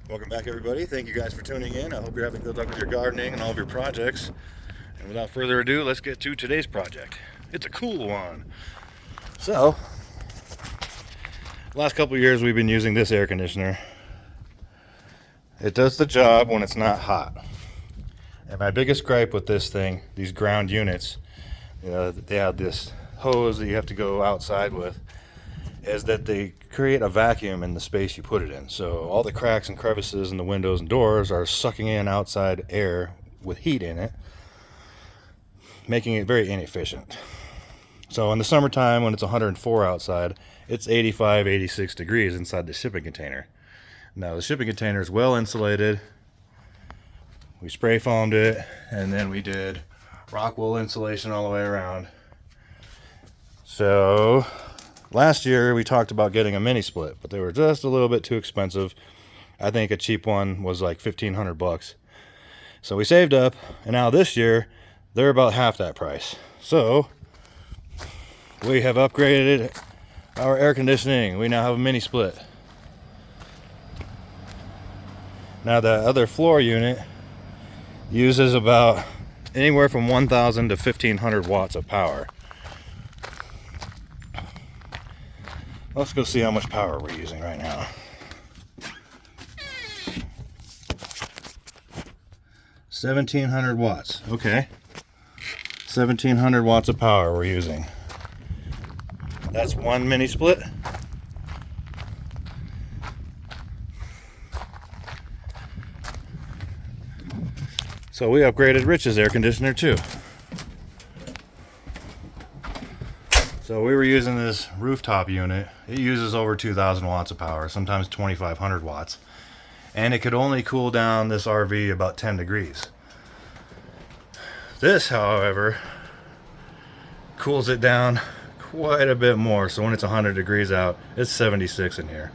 Welcome back, everybody. Thank you guys for tuning in. I hope you're having good luck with your gardening and all of your projects. And without further ado, let's get to today's project. It's a cool one. So, last couple of years we've been using this air conditioner. It does the job when it's not hot. And my biggest gripe with this thing, these ground units, they have this hose that you have to go outside with, is that they create a vacuum in the space you put it in. So all the cracks and crevices in the windows and doors are sucking in outside air with heat in it, making it very inefficient. So in the summertime, when it's 104 outside, it's 85, 86 degrees inside the shipping container. Now the shipping container is well insulated. We spray foamed it, and then we did rock wool insulation all the way around. So last year we talked about getting a mini split, but they were just a little bit too expensive. I think a cheap one was like $1,500. So we saved up, and now this year they're about half that price. So we have upgraded our air conditioning. We now have a mini split. Now the other floor unit uses about anywhere from 1,000 to 1,500 watts of power. Let's go see how much power we're using right now. 1,700 watts. Okay. 1,700 watts of power we're using. That's one mini split. So we upgraded Rich's air conditioner too. So we were using this rooftop unit. It uses over 2,000 watts of power, sometimes 2,500 watts. And it could only cool down this RV about 10 degrees. This, however, cools it down quite a bit more. So when it's 100 degrees out, it's 76 in here.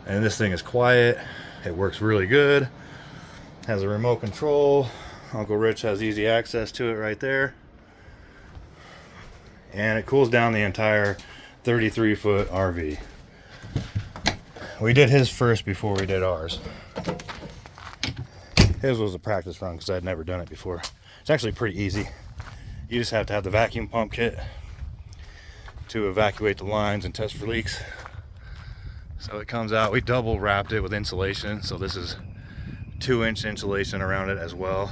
And this thing is quiet. It works really good. Has a remote control. Uncle Rich has easy access to it right there. And it cools down the entire 33-foot RV. We did his first before we did ours. His was a practice run because I'd never done it before. It's actually pretty easy. You just have to have the vacuum pump kit to evacuate the lines and test for leaks. So it comes out, we double wrapped it with insulation, so this is 2-inch insulation around it as well.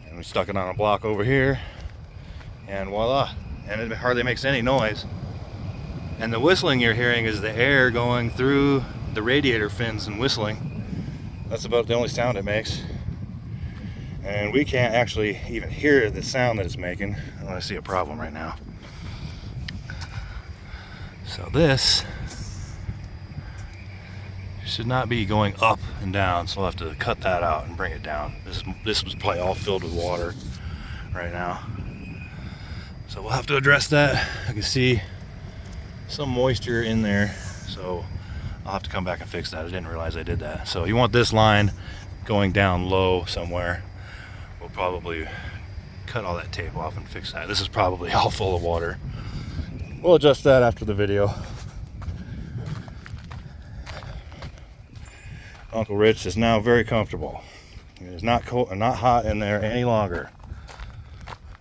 And we stuck it on a block over here, and voila. And it hardly makes any noise. And the whistling you're hearing is the air going through the radiator fins and whistling. That's about the only sound it makes. And we can't actually even hear the sound that it's making. I don't see a problem right now. So this should not be going up and down, so we'll have to cut that out and bring it down. This was probably all filled with water right now. So we'll have to address that. I can see some moisture in there, so I'll have to come back and fix that. I didn't realize I did that. So you want this line going down low somewhere. We'll probably cut all that tape off and fix that. This is probably all full of water. We'll adjust that after the video. Uncle Rich is now very comfortable. It is not cold and not hot in there any longer.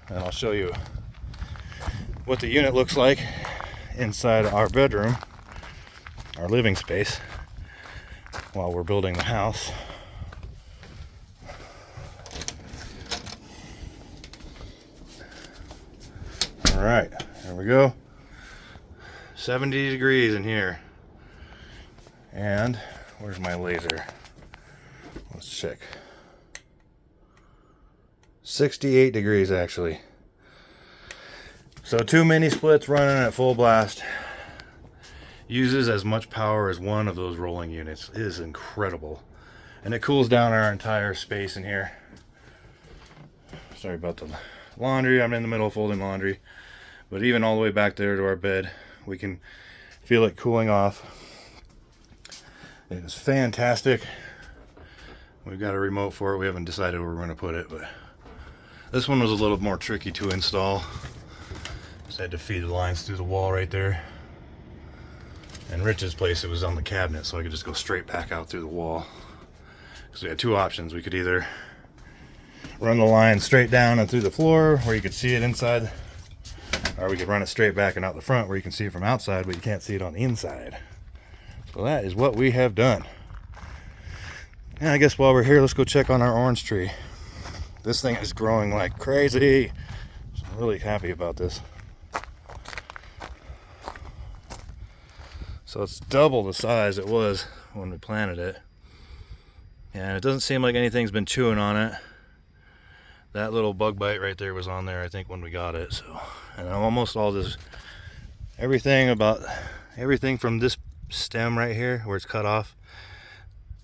And I'll show you what the unit looks like inside our bedroom, our living space, while we're building the house. All right, there we go. 70 degrees in here. And where's my laser? Let's check. 68 degrees actually. So 2 mini splits running at full blast. Uses as much power as one of those rolling units. It is incredible. And it cools down our entire space in here. Sorry about the laundry. I'm in the middle of folding laundry. But even all the way back there to our bed, we can feel it cooling off. It is fantastic. We've got a remote for it. We haven't decided where we're going to put it, but this one was a little more tricky to install. Just had to feed the lines through the wall right there. And Rich's place, it was on the cabinet, so I could just go straight back out through the wall. So we had two options. We could either run the line straight down and through the floor where you could see it inside, or we could run it straight back and out the front where you can see it from outside, but you can't see it on the inside. So that is what we have done. And I guess while we're here, let's go check on our orange tree. This thing is growing like crazy. So I'm really happy about this. So it's double the size it was when we planted it. And it doesn't seem like anything's been chewing on it. That little bug bite right there was on there, I think, when we got it. So, and almost all this, everything from this stem right here where it's cut off,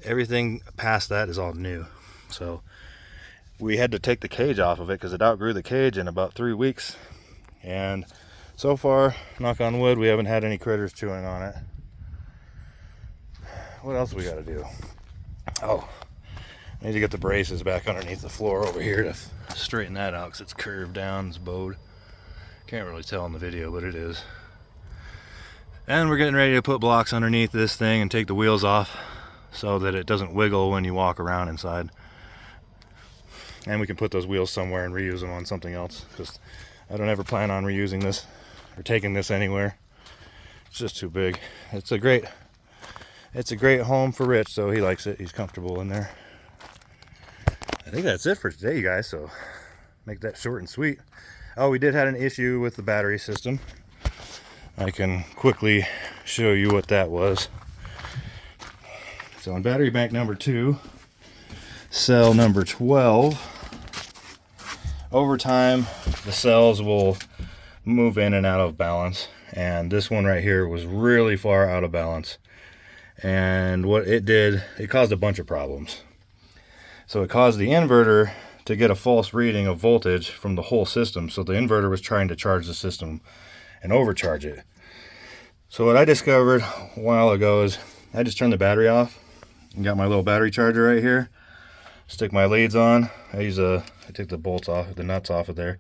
everything past that is all new. So we had to take the cage off of it because it outgrew the cage in about 3 weeks. And so far, knock on wood, we haven't had any critters chewing on it. What else we got to do? Oh, I need to get the braces back underneath the floor over here to straighten that out because it's curved down, it's bowed. Can't really tell in the video, but it is. And we're getting ready to put blocks underneath this thing and take the wheels off so that it doesn't wiggle when you walk around inside. And we can put those wheels somewhere and reuse them on something else, because I don't ever plan on reusing this or taking this anywhere. It's just too big. It's a great home for Rich, so he likes it. He's comfortable in there. I think that's it for today, you guys, so make that short and sweet. Oh, we did have an issue with the battery system. I can quickly show you what that was. So on battery bank number 2, cell number 12, over time the cells will move in and out of balance, and this one right here was really far out of balance. And what it did, it caused a bunch of problems. So it caused the inverter to get a false reading of voltage from the whole system. So the inverter was trying to charge the system and overcharge it. So what I discovered a while ago is I just turned the battery off and got my little battery charger right here. Stick my leads on. I take the bolts off, the nuts off of there.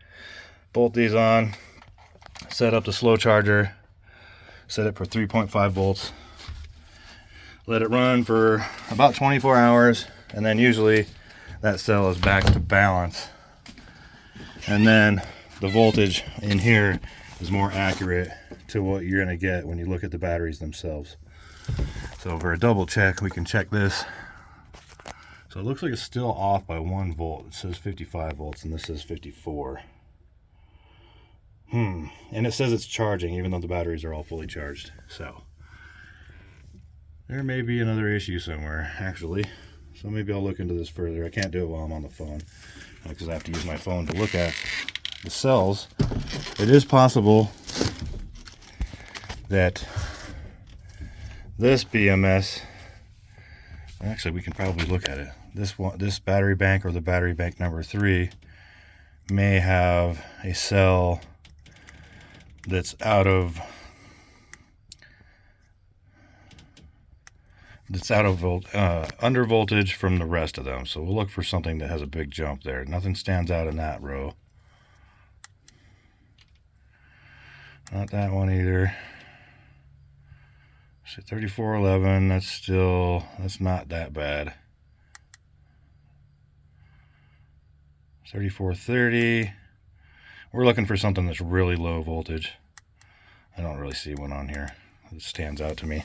Bolt these on. Set up the slow charger. Set it for 3.5 volts. Let it run for about 24 hours, and then usually that cell is back to balance. And then the voltage in here is more accurate to what you're going to get when you look at the batteries themselves. So for a double check, we can check this. So it looks like it's still off by 1 volt. It says 55 volts, and this says 54. And it says it's charging, even though the batteries are all fully charged. So there may be another issue somewhere, actually. So maybe I'll look into this further. I can't do it while I'm on the phone because I have to use my phone to look at the cells. It is possible that this BMS, actually we can probably look at it. This battery bank, or the battery bank number 3, may have a cell that's under voltage from the rest of them. So we'll look for something that has a big jump there. Nothing stands out in that row. Not that one either. So 3411, that's not that bad. 3430. We're looking for something that's really low voltage. I don't really see one on here that stands out to me.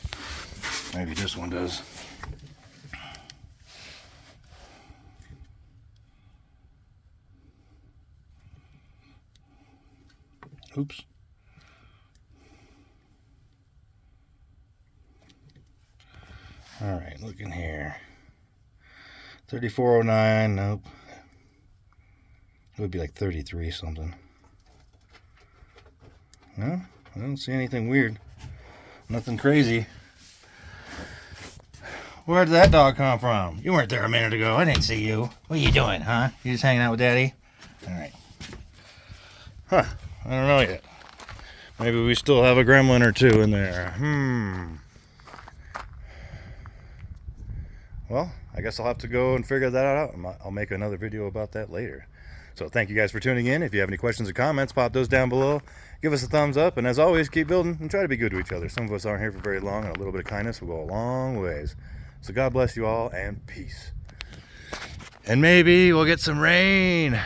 Maybe this one does. Oops. All right, look in here. 3409, nope. It would be like 33 something. No, I don't see anything weird. Nothing crazy. Where did that dog come from? You weren't there a minute ago. I didn't see you. What are you doing, huh? You just hanging out with Daddy? All right. Huh. I don't know yet. Maybe we still have a gremlin or two in there. Well, I guess I'll have to go and figure that out. I'll make another video about that later. So thank you guys for tuning in. If you have any questions or comments, pop those down below. Give us a thumbs up, and as always, keep building and try to be good to each other. Some of us aren't here for very long, and a little bit of kindness will go a long ways. So God bless you all, and peace. And maybe we'll get some rain.